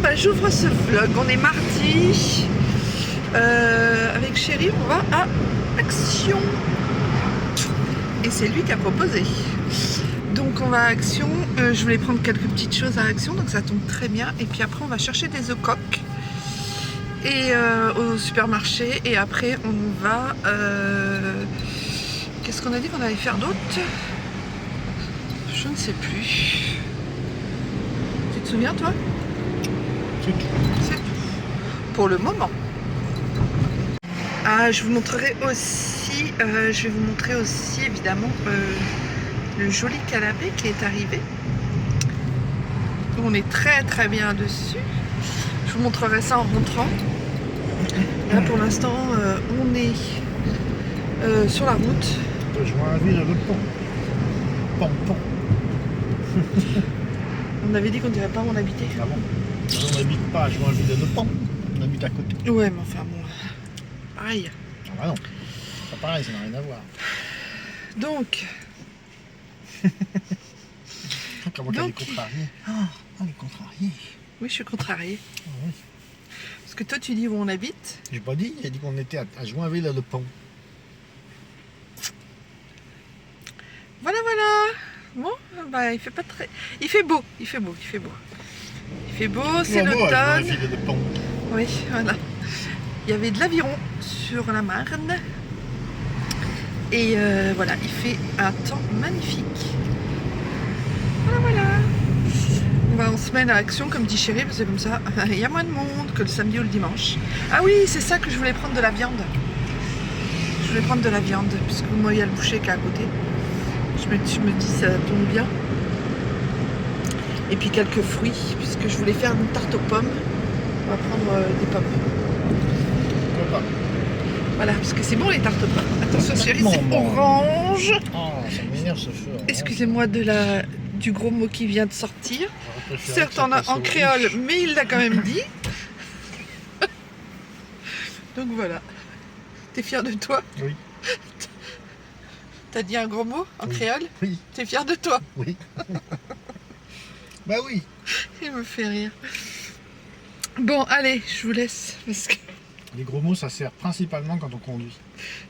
bah, j'ouvre ce vlog. On est mardi. Avec Chéri, on va à Action. Et c'est lui qui a proposé. Donc on va à Action. Je voulais prendre quelques petites choses à Action, donc ça tombe très bien. Et puis après, on va chercher des œufs coques et au supermarché. Et après, on va... Qu'est-ce qu'on a dit qu'on allait faire d'autre? Je ne sais plus. Tu te souviens, toi? C'est tout. C'est tout. Pour le moment. Ah, je vous montrerai aussi, évidemment le joli canapé qui est arrivé. On est très très bien dessus. Je vous montrerai ça en rentrant. Là pour l'instant, on est sur la route. Je vois un ville à l'autre pont. Pont. On avait dit qu'on dirait pas où on habitait. Ah bon? On n'habite pas à Joinville à l'autre pont. On habite à côté. Ouais, mais enfin bon, pareil. Ah bah non. C'est pas pareil, ça n'a rien à voir. Donc, Comment t'as les contrariés? Elle est contrariée. oui, je suis contrariée. Ah oui. Parce que toi, tu dis où on habite. J'ai pas dit, il a dit qu'on était à Joinville à le pont. Voilà. Bon, bah, il fait pas très... Il fait beau, c'est l'automne. Joinville à le pont. Oui, voilà. Il y avait de l'aviron sur la Marne. Et voilà, il fait un temps magnifique. Voilà. On va en semaine à Action, comme dit Chéri, parce que comme ça, il y a moins de monde que le samedi ou le dimanche. Ah oui, c'est ça que je voulais prendre de la viande. Puisque moi, il y a le boucher qui est à côté. Je me dis, ça tombe bien. Et puis quelques fruits, puisque je voulais faire une tarte aux pommes. On va prendre des pommes. Pourquoi pas? Voilà, parce que c'est bon les tartes aux pommes. Attention Chéri, c'est Maman. orange. Oh, ça m'énerve ce feu. Excusez-moi du gros mot qui vient de sortir. Certes en créole, mais il l'a quand même dit. Donc voilà. T'es fier de toi? Oui. T'as dit un gros mot en créole? Oui. T'es fier de toi? Oui. Bah oui. Il me fait rire. Bon, allez, je vous laisse. Parce que Les gros mots, ça sert principalement quand on conduit.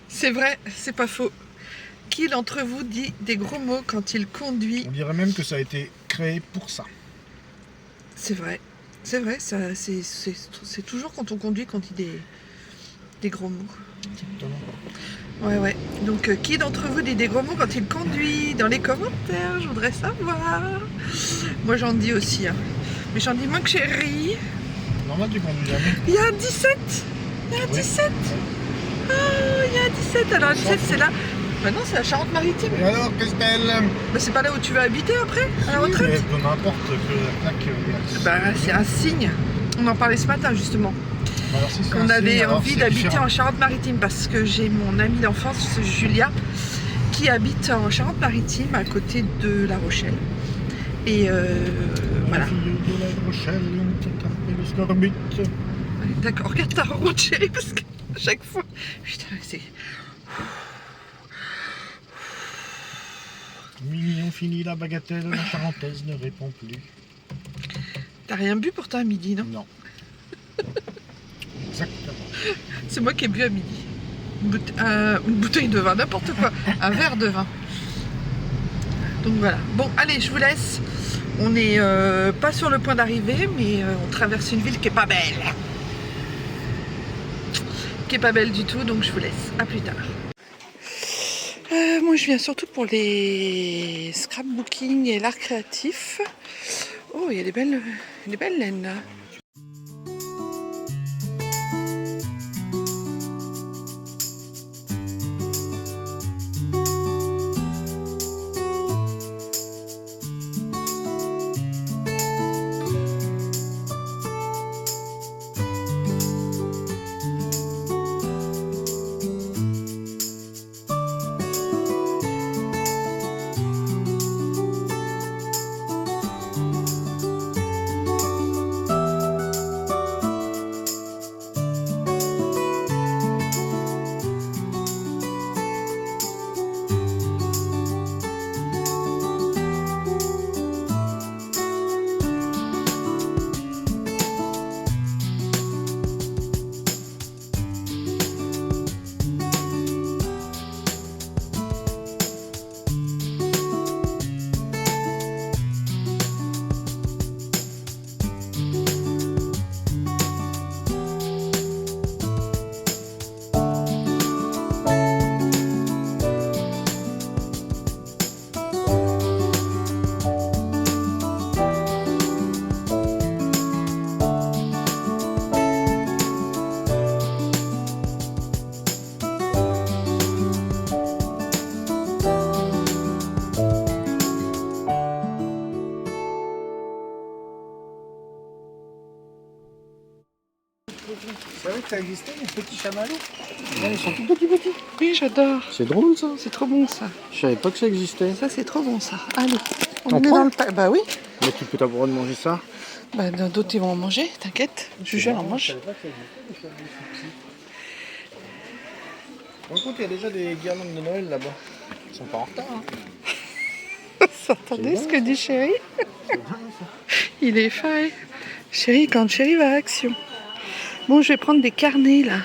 c'est vrai, c'est pas faux. Qui d'entre vous dit des gros mots quand il conduit? On dirait même que ça a été créé pour ça. C'est vrai, ça, c'est toujours quand on conduit qu'on dit des gros mots. Exactement. Ouais. Donc, qui d'entre vous dit des gros mots quand il conduit? Dans les commentaires, je voudrais savoir. Moi, j'en dis aussi, hein. Mais j'en dis moins que Chéri. Normal, tu conduis jamais. Il y a un 17. Il y a un Oui. 17. Oh, il y a un 17. Alors, le 17, c'est là. Bah non, c'est la Charente-Maritime. Et alors, Christelle? Bah, c'est pas là où tu vas habiter après, à la Oui, retraite? mais peu importe que la plaque. Bah, c'est un signe. On en parlait ce matin, justement. Alors, si c'est Qu'on un avait signe, alors envie c'est d'habiter différent. en Charente-Maritime parce que j'ai mon ami d'enfance, Julia, qui habite en Charente-Maritime à côté de La Rochelle. Et voilà. La fille de La Rochelle, on t'a tapé le scorbut. D'accord, regarde ta route, Chéri, parce que à chaque fois. Putain, c'est. Mignon fini la bagatelle, la charentaise ne répond plus. T'as rien bu pour toi à midi, non? Non. Exactement. C'est moi qui ai bu à midi. Une bouteille de vin, n'importe quoi. Un verre de vin. Donc voilà. Bon, allez, je vous laisse. On n'est pas sur le point d'arriver, mais on traverse une ville qui est pas belle. Qui est pas belle du tout, donc je vous laisse. À plus tard. Moi, je viens surtout pour les scrapbooking et l'art créatif. Oh, il y a des belles laines là. que ça existait, les petits chamallows? Là, ils sont tout petits. Oui, j'adore. C'est drôle ça. C'est trop bon ça. Je savais pas que ça existait. Ça, c'est trop bon ça. Allez, On on est prend dans le pack. Bah oui. Mais tu peux t'avoir le droit de manger ça? Bah d'autres ils vont en manger, t'inquiète. Juju elle en mange. Par contre, il y a déjà des guirlandes de Noël là-bas. Ils sont pas en retard. Hein. Vous entendez ce que dit Chéri? Il est fin. Chéri, quand Chéri va à Action. Bon, je vais prendre des carnets là.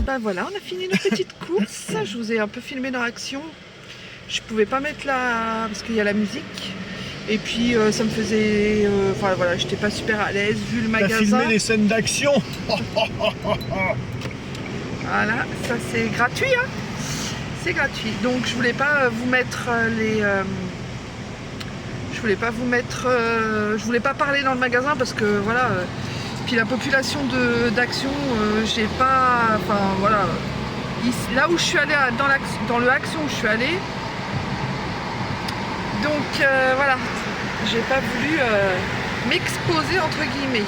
Ben voilà, on a fini nos petites courses. Je vous ai un peu filmé dans l'action. Je pouvais pas mettre là parce qu'il y a la musique. Et puis ça me faisait... Enfin voilà, j'étais pas super à l'aise vu le magasin. T'as filmé les scènes d'action. Voilà, ça c'est gratuit, hein. C'est gratuit. Donc je voulais pas vous mettre les... je voulais pas vous mettre... je voulais pas parler dans le magasin parce que voilà... Puis la population d'Action, j'ai pas... Enfin voilà. Là où je suis allée, dans le Action où je suis allée, donc voilà, j'ai pas voulu m'exposer entre guillemets.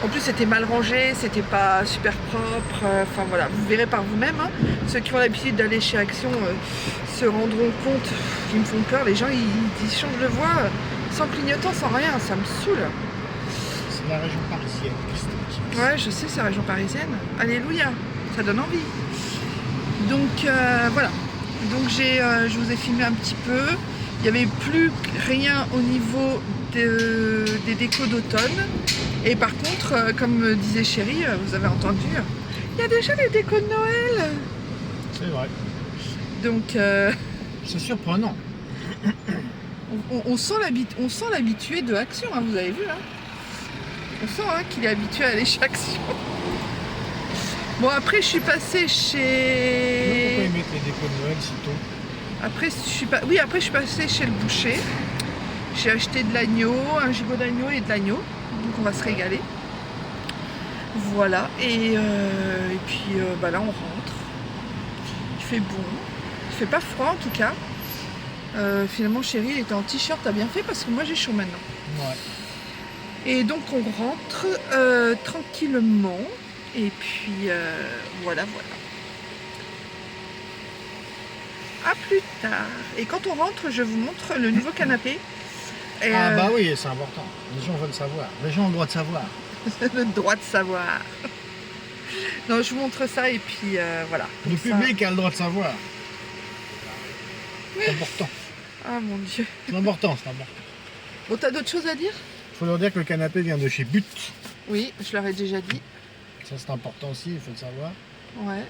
En plus c'était mal rangé, c'était pas super propre, enfin voilà, vous verrez par vous-même, hein. Ceux qui ont l'habitude d'aller chez Action se rendront compte qu'ils me font peur, les gens ils changent de voie sans clignotant, sans rien, ça me saoule. C'est la région parisienne, Christine. Ouais, je sais, c'est la région parisienne. Alléluia, ça donne envie. Donc voilà. Donc je vous ai filmé un petit peu. Il n'y avait plus rien au niveau des décos d'automne. Et par contre, comme disait Chérie, vous avez entendu, il y a déjà les décos de Noël. C'est vrai. Donc c'est surprenant. on sent l'habitué de Action, hein, vous avez vu là. On sent hein, qu'il est habitué à aller chez Action. Bon après je suis passée chez... Pourquoi ils mettent les décos de Noël si tôt? Après je suis passée chez le boucher. J'ai acheté de l'agneau, un gigot d'agneau et de l'agneau. Donc on va se régaler. Voilà. Et puis bah là on rentre. Il fait bon. Il fait pas froid en tout cas. Finalement Chérie il était en t-shirt, t'as bien fait parce que moi j'ai chaud maintenant. Ouais. Et donc on rentre tranquillement. Et puis voilà. A plus tard. Et quand on rentre, je vous montre le nouveau canapé. Et ah bah oui, c'est important. Les gens veulent savoir. Les gens ont le droit de savoir. le droit de savoir. Non, je vous montre ça et puis voilà. Le ça... public a le droit de savoir. C'est important. Ah mon Dieu. C'est important, c'est important. Bon, t'as d'autres choses à dire? Il faut leur dire que le canapé vient de chez But. Oui, je leur ai déjà dit. Ça c'est important aussi, il faut le savoir. Ouais.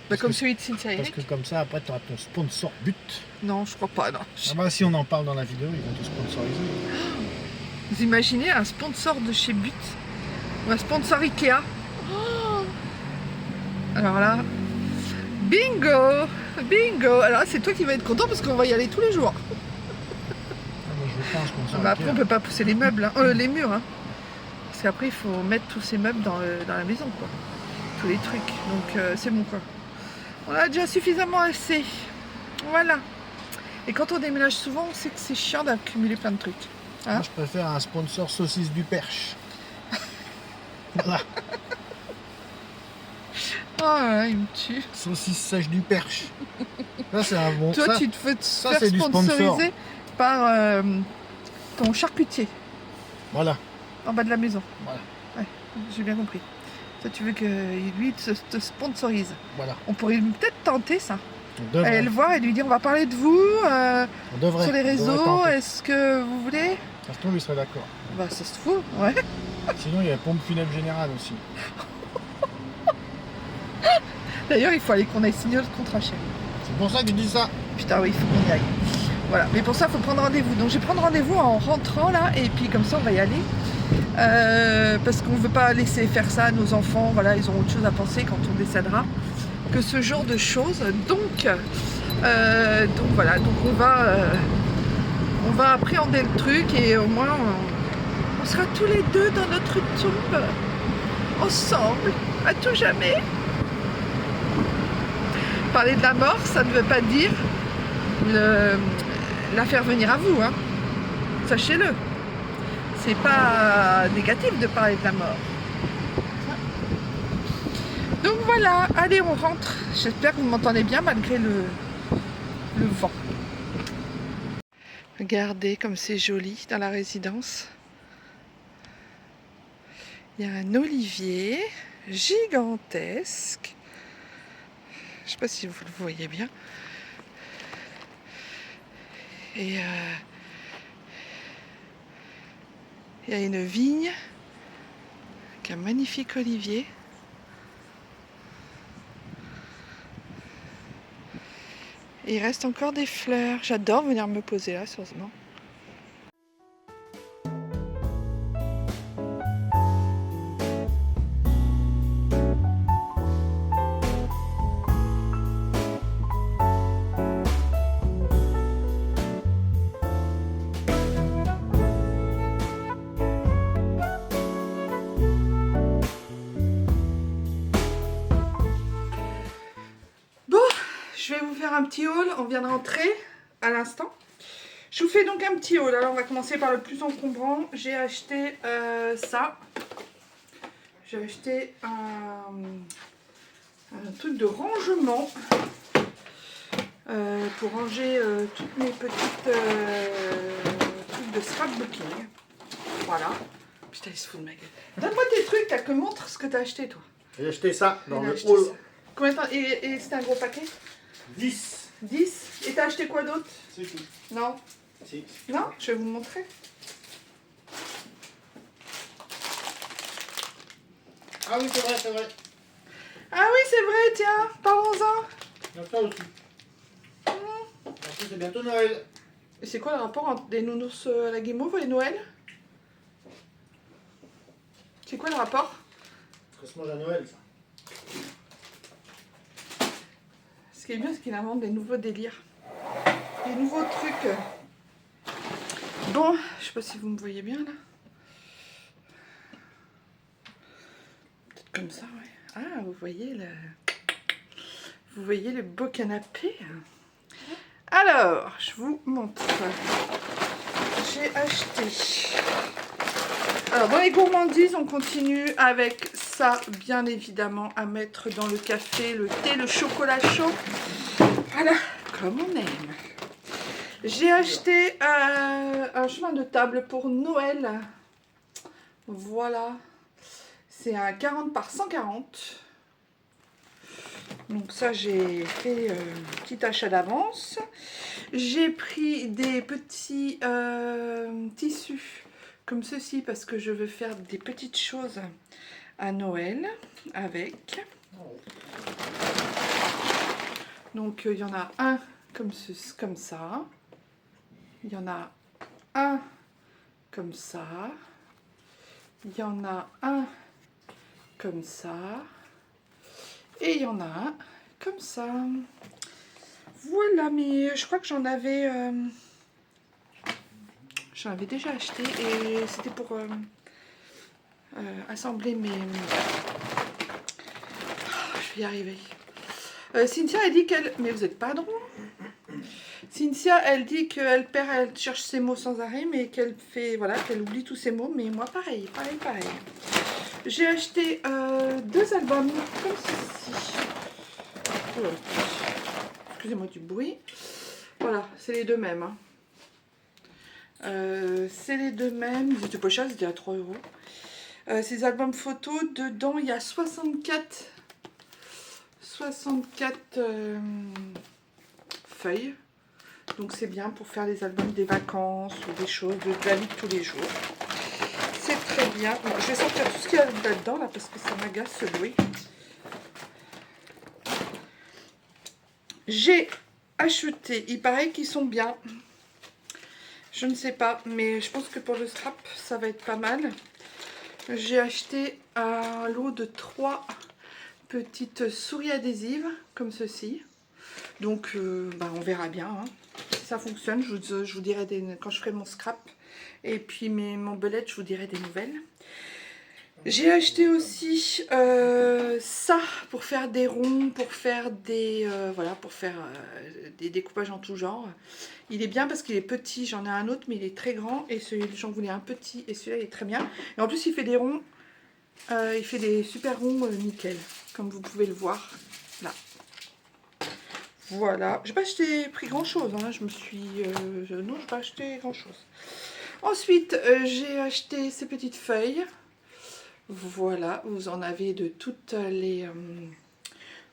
Bah, comme celui de Cynthia Parce Eric. que comme ça, après tu auras ton sponsor But. Non, je crois pas, non. Ah bah si on en parle dans la vidéo, ils vont te sponsoriser. Vous imaginez un sponsor de chez But? Ou un sponsor Ikea? Oh, alors là, bingo! Bingo! Alors là, c'est toi qui vas être content parce qu'on va y aller tous les jours. Ah, moi, je veux pas un sponsor Bah, après, Ikea. on peut pas pousser les meubles, hein. Les murs. Hein. Parce qu'après, il faut mettre tous ces meubles dans la maison, quoi. Tous les trucs. Donc, c'est bon, quoi. On a déjà suffisamment assez. Voilà. Et quand on déménage souvent, on sait que c'est chiant d'accumuler plein de trucs. Hein? Moi, je préfère un sponsor saucisse du Perche. Voilà. Oh là, il me tue. Saucisse sèche du Perche. Là, c'est un bon. Toi, ça, tu te fais ça, faire c'est du sponsor. sponsoriser par ton charcutier Voilà. en bas de la maison. Voilà. Ouais, j'ai bien compris. Toi, tu veux que lui te sponsorise. Voilà. On pourrait peut-être tenter ça. On devrait. Aller le voir et lui dire on va parler de vous On devrait. sur les On devrait réseaux. tenter. Est-ce que vous voulez? Ça se trouve, il serait d'accord. Bah, ça se fout, ouais. Sinon, il y a la pompe funèbre générale aussi. D'ailleurs, il faut aller qu'on aille signer le contrat, chérie. C'est pour ça que tu dis ça. Putain, oui, il faut qu'on y aille. Voilà, mais pour ça, il faut prendre rendez-vous. Donc, je vais prendre rendez-vous en rentrant là, et puis comme ça, on va y aller. Parce qu'on ne veut pas laisser faire ça à nos enfants. Voilà, ils ont autre chose à penser quand on décédera que ce genre de choses. Donc voilà, donc on va appréhender le truc et au moins on sera tous les deux dans notre tombe ensemble à tout jamais. Parler de la mort, ça ne veut pas dire la faire venir à vous, hein. Sachez-le. C'est pas négatif de parler de la mort. Donc voilà, allez, on rentre. J'espère que vous m'entendez bien malgré le vent. Regardez comme c'est joli dans la résidence. Il y a un olivier gigantesque. Je ne sais pas si vous le voyez bien. Et il y a une vigne avec un magnifique olivier. Et il reste encore des fleurs. J'adore venir me poser là, sérieusement. Je vais vous faire un petit haul, on vient de rentrer à l'instant. Je vous fais donc un petit haul, alors on va commencer par le plus encombrant. J'ai acheté ça. J'ai acheté un truc de rangement pour ranger toutes mes petites trucs de scrapbooking. Voilà. Putain, il se fout de ma gueule. Donne-moi tes trucs, t'as que montre ce que t'as acheté toi. J'ai acheté ça dans le haul. Combien de temps? Et c'était un gros paquet? 10. 10. Et t'as acheté quoi d'autre? C'est tout. Non. Si. Non, je vais vous montrer. Ah oui, c'est vrai, c'est vrai. Ah oui, c'est vrai, tiens, parlons-en. Il y a ça aussi. En plus, c'est bientôt Noël. Et c'est quoi le rapport entre des nounours à la guimauve et Noël? C'est quoi le rapport? Ça se mange à Noël, ça. Ce qui est bien, c'est qu'il invente des nouveaux délires. Des nouveaux trucs. Bon, je sais pas si vous me voyez bien là. Peut-être comme ça, ouais. Ah, vous voyez le beau canapé. Alors, je vous montre. J'ai acheté. Alors, dans les gourmandises, on continue avec ça, bien évidemment, à mettre dans le café, le thé, le chocolat chaud. Voilà, comme on aime. J'ai acheté un chemin de table pour Noël. Voilà. C'est un 40 par 140. Donc ça, j'ai fait un petit achat d'avance. J'ai pris des petits tissus comme ceci parce que je veux faire des petites choses à Noël avec. Donc il y en a un comme ça. Il y en a un comme ça. Il y en a un comme ça. Et il y en a un comme ça. Voilà, mais je crois que j'en avais déjà acheté et c'était pour assembler mes... je vais y arriver. Cynthia, elle dit qu'elle... Mais vous êtes pas drôle. Cynthia, elle dit qu'elle elle cherche ses mots sans arrêt, mais qu'elle fait... Voilà, qu'elle oublie tous ses mots. Mais moi, pareil. J'ai acheté 2 albums comme ceci. Oh, excusez-moi du bruit. Voilà, c'est les deux mêmes. Hein. C'est les deux mêmes. Ils étaient pas chers, c'était à 3 €. Ces albums photos, dedans, il y a 64 feuilles. Donc c'est bien pour faire les albums des vacances ou des choses de la vie de tous les jours. C'est très bien. Bon, je vais sortir tout ce qu'il y a là-dedans là parce que ça m'agace ce bruit. J'ai acheté, il paraît qu'ils sont bien. Je ne sais pas, mais je pense que pour le scrap, ça va être pas mal. J'ai acheté un lot de 3 petites souris adhésives, comme ceci. Donc, on verra bien. Hein. Si ça fonctionne, je vous dirai quand je ferai mon scrap. Et puis mon belette, je vous dirai des nouvelles. J'ai acheté aussi ça pour faire des ronds, pour faire des voilà, pour faire des découpages en tout genre. Il est bien parce qu'il est petit, j'en ai un autre mais il est très grand et j'en voulais un petit et celui-là il est très bien. Et en plus il fait des ronds, il fait des super ronds nickel, comme vous pouvez le voir là. Voilà, j'ai pas pris grand chose, hein. Je me suis non, j'ai pas acheté grand chose. Ensuite j'ai acheté ces petites feuilles. Voilà, vous en avez de toutes les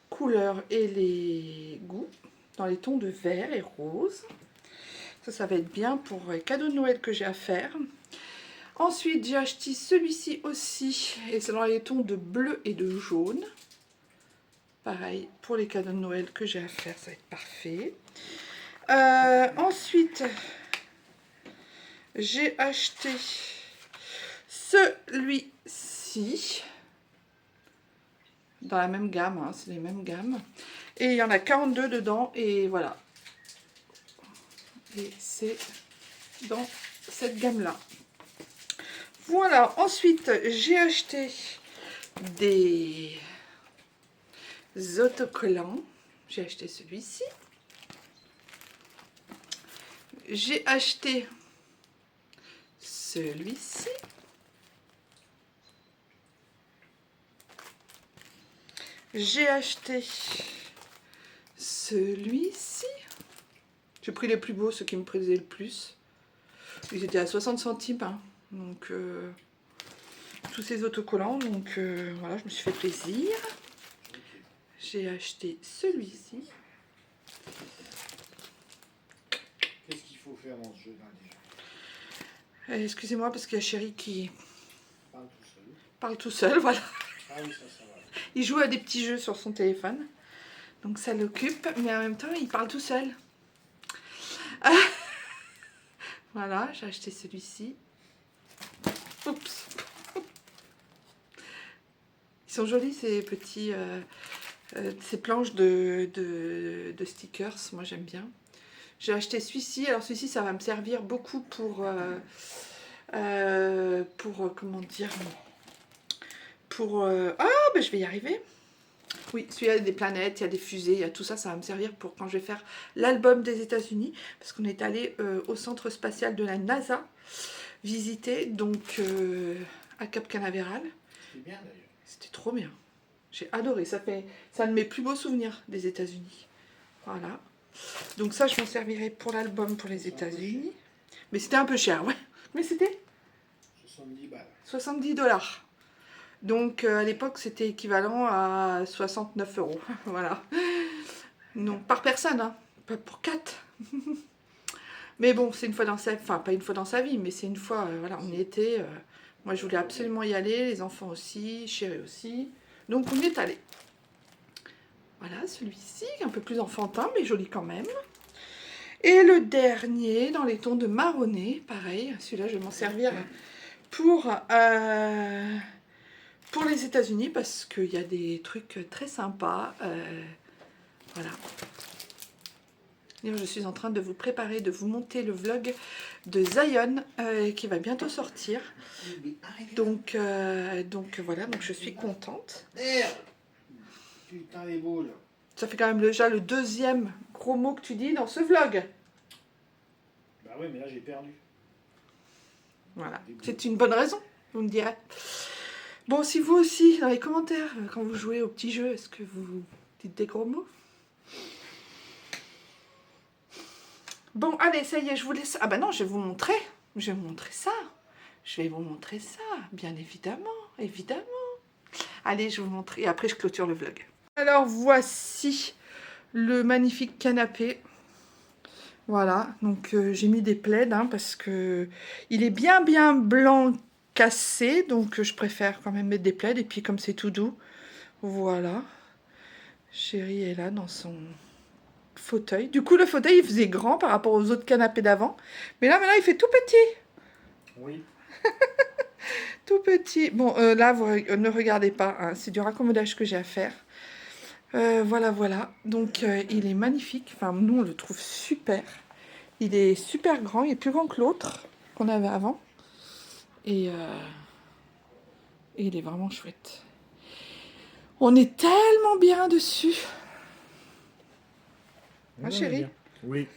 couleurs et les goûts, dans les tons de vert et rose. Ça va être bien pour les cadeaux de Noël que j'ai à faire. Ensuite, j'ai acheté celui-ci aussi, et c'est dans les tons de bleu et de jaune. Pareil, pour les cadeaux de Noël que j'ai à faire, ça va être parfait. Ensuite, j'ai acheté celui-ci. Dans la même gamme, hein, c'est les mêmes gammes. Et il y en a 42 dedans, et voilà. Et c'est dans cette gamme-là. Voilà, ensuite, j'ai acheté des autocollants. J'ai acheté celui-ci. J'ai acheté celui-ci. J'ai acheté celui-ci. J'ai pris les plus beaux, ceux qui me plaisaient le plus. Ils étaient à 60 centimes. Hein. Donc, tous ces autocollants. Donc, voilà, je me suis fait plaisir. J'ai acheté celui-ci. Qu'est-ce qu'il faut faire dans ce jeu-là déjà? Excusez-moi, parce qu'il y a Chéri qui Parle tout seul. parle tout seul, voilà. Ah oui, ça va. Il joue à des petits jeux sur son téléphone. Donc ça l'occupe, mais en même temps, il parle tout seul. Voilà, j'ai acheté celui-ci. Oups. Ils sont jolis, ces petits... ces planches de stickers. Moi, j'aime bien. J'ai acheté celui-ci. Alors, celui-ci, ça va me servir beaucoup pour comment dire... Pour... Ah, ben je vais y arriver. Oui, celui-là, il y a des planètes, il y a des fusées, il y a tout ça. Ça va me servir pour quand je vais faire l'album des États-Unis. Parce qu'on est allé au centre spatial de la NASA visiter, donc à Cap Canaveral. C'était bien d'ailleurs. C'était trop bien. J'ai adoré. C'est un de mes plus beaux souvenirs des États-Unis. Voilà. Donc ça, je m'en servirai pour l'album pour les États-Unis. Mais c'était un peu cher, ouais. Mais c'était 70 balles. 70 $. Donc à l'époque, c'était équivalent à 69 €. Voilà. Non, par personne, hein. Pas pour 4. Mais bon, c'est une fois dans sa vie. Enfin, pas une fois dans sa vie, mais c'est une fois, voilà, on y était. Moi, je voulais absolument y aller. Les enfants aussi, Chéri aussi. Donc, on y est allé. Voilà, celui-ci, un peu plus enfantin, mais joli quand même. Et le dernier, dans les tons de marronné, pareil. Celui-là, je vais m'en servir pour les États-Unis parce qu'il y a des trucs très sympas. Voilà. Je suis en train de vous préparer, de vous monter le vlog de Zion qui va bientôt sortir. Donc voilà, donc je suis contente. Merde! Putain les boules. Ça fait quand même déjà le deuxième gros mot que tu dis dans ce vlog. Bah ouais, mais là j'ai perdu. Voilà, c'est une bonne raison, vous me direz. Bon, si vous aussi, dans les commentaires, quand vous jouez au petit jeu, est-ce que vous dites des gros mots? Bon, allez, ça y est, je vous laisse. Ah bah non, je vais vous montrer. Je vais vous montrer ça. Je vais vous montrer ça, bien évidemment, évidemment. Allez, je vous montre et après je clôture le vlog. Alors voici le magnifique canapé. Voilà, donc j'ai mis des plaids hein, parce que il est bien blanc cassé, donc je préfère quand même mettre des plaids et puis comme c'est tout doux, voilà. Chéri est là dans son fauteuil. Du coup, le fauteuil, il faisait grand par rapport aux autres canapés d'avant. Mais là, maintenant, il fait tout petit. Oui. Tout petit. Bon, là, vous ne regardez pas. Hein, c'est du raccommodage que j'ai à faire. Voilà, voilà. Donc, il est magnifique. Enfin, nous, on le trouve super. Il est super grand. Il est plus grand que l'autre qu'on avait avant. Et Et il est vraiment chouette. On est tellement bien dessus. Ah, chérie? Oui.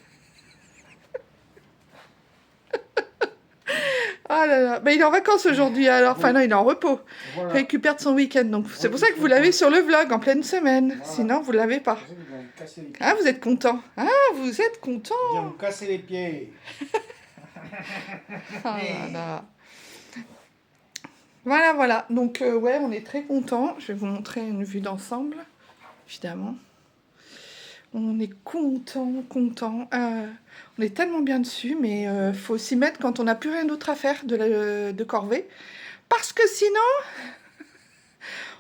Ah là là, bah, il est en vacances aujourd'hui alors, enfin Oui. non, il est en repos. Voilà. Récupère de son week-end, donc c'est pour Oui, ça que vous l'avez sur le vlog en pleine semaine. Voilà. Sinon, vous ne l'avez pas. Vous allez me casser les pieds. Ah, vous êtes content. Ah, vous êtes content. Viens me casser les pieds. Ah là là. Voilà, voilà. Donc, ouais, on est très content. Je vais vous montrer une vue d'ensemble, évidemment. On est content. On est tellement bien dessus, mais faut s'y mettre quand on n'a plus rien d'autre à faire de corvée. Parce que sinon,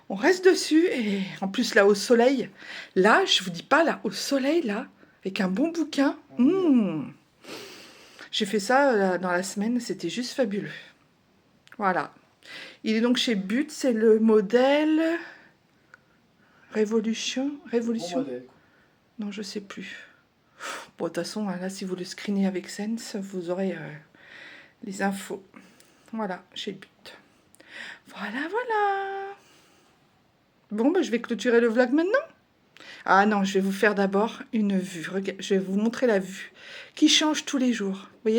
on reste dessus. Et en plus, là, au soleil, là, je vous dis pas, là, au soleil, là, avec un bon bouquin. J'ai fait ça dans la semaine, c'était juste fabuleux. Voilà. Il est donc chez But, c'est le modèle Révolution. Bon modèle. Non, je sais plus. Bon, de toute façon, là, si vous le screenez avec Sense, vous aurez les infos. Voilà, chez But. Voilà, voilà. Bon, bah, je vais clôturer le vlog maintenant. Ah non, je vais vous faire d'abord une vue. Regarde, je vais vous montrer la vue qui change tous les jours. Vous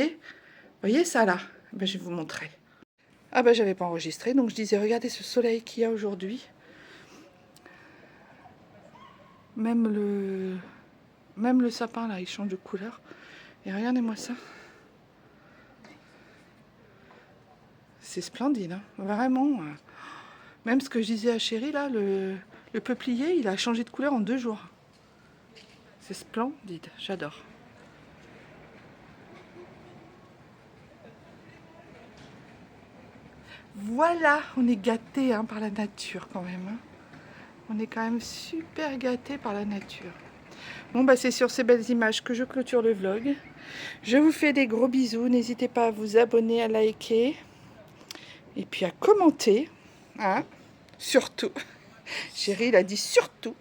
voyez ça là? Ben, je vais vous montrer. Ah ben, j'avais pas enregistré, donc je disais, regardez ce soleil qu'il y a aujourd'hui. Même le sapin là, il change de couleur. Et regardez-moi ça. C'est splendide, hein, vraiment. Même ce que je disais à Chérie là, le peuplier, il a changé de couleur en 2 jours. C'est splendide, j'adore. Voilà, on est gâtés hein, par la nature quand même. Hein. On est quand même super gâtés par la nature. Bon, bah c'est sur ces belles images que je clôture le vlog. Je vous fais des gros bisous. N'hésitez pas à vous abonner, à liker. Et puis à commenter. Hein, surtout. Chérie, il a dit surtout.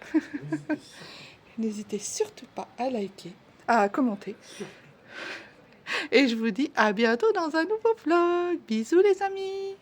N'hésitez surtout pas à liker, à commenter. Et je vous dis à bientôt dans un nouveau vlog. Bisous les amis.